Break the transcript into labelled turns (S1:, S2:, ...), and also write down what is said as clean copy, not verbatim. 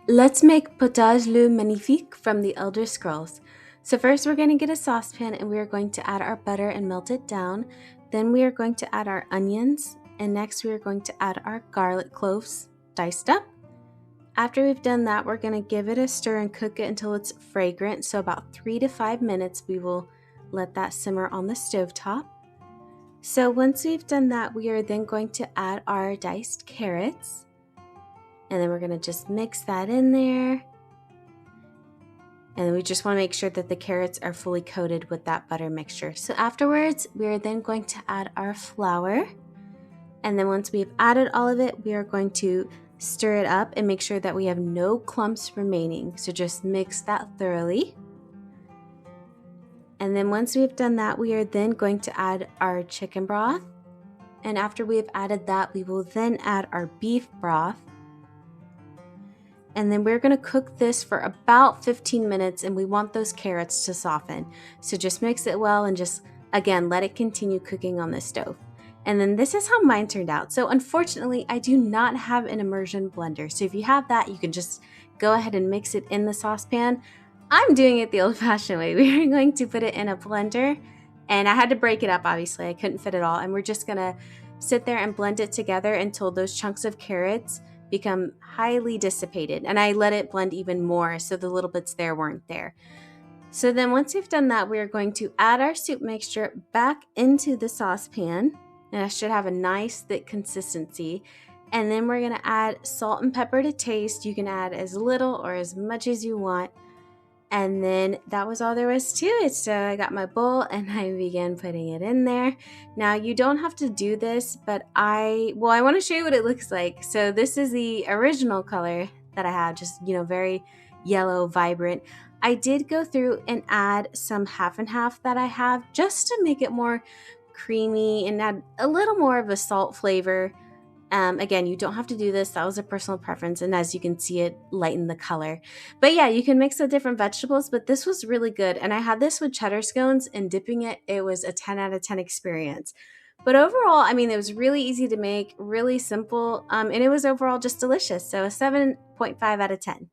S1: Let's make Potage le Magnifique from the Elder Scrolls. So first we're going to get a saucepan and we are going to add our butter and melt it down. Then we are going to add our onions, and next we are going to add our garlic cloves diced up. After we've done that, we're going to give it a stir and cook it until it's fragrant. So about 3 to 5 minutes we will let that simmer on the stovetop. So once we've done that, we are then going to add our diced carrots. And then we're going to just mix that in there. And we just want to make sure that the carrots are fully coated with that butter mixture. So afterwards, we are then going to add our flour. And then once we've added all of it, we are going to stir it up and make sure that we have no clumps remaining. So just mix that thoroughly. And then once we've done that, we are then going to add our chicken broth. And after we have added that, we will then add our beef broth. And then we're going to cook this for about 15 minutes, and we want those carrots to soften. So just mix it well and just, again, let it continue cooking on the stove. And then this is how mine turned out. So unfortunately, I do not have an immersion blender. So if you have that, you can just go ahead and mix it in the saucepan. I'm doing it the old-fashioned way. We are going to put it in a blender, and I had to break it up, obviously. I couldn't fit it all. And we're just going to sit there and blend it together until those chunks of carrots become highly dissipated. And I let it blend even more so the little bits there weren't there. So then once we've done that, we are going to add our soup mixture back into the saucepan. And it should have a nice thick consistency. And then we're going to add salt and pepper to taste. You can add as little or as much as you want. And then that was all there was to it. So I got my bowl and I began putting it in there. Now you don't have to do this, but I want to show you what it looks like. So this is the original color that I have, just, very yellow, vibrant. I did go through and add some half and half that I have just to make it more creamy and add a little more of a salt flavor. Again, you don't have to do this. That was a personal preference. And as you can see, it lightened the color. But yeah, you can mix the different vegetables, but this was really good. And I had this with cheddar scones, and dipping it was a 10 out of 10 experience. But overall, it was really easy to make, really simple, and it was overall just delicious. So a 7.5 out of 10.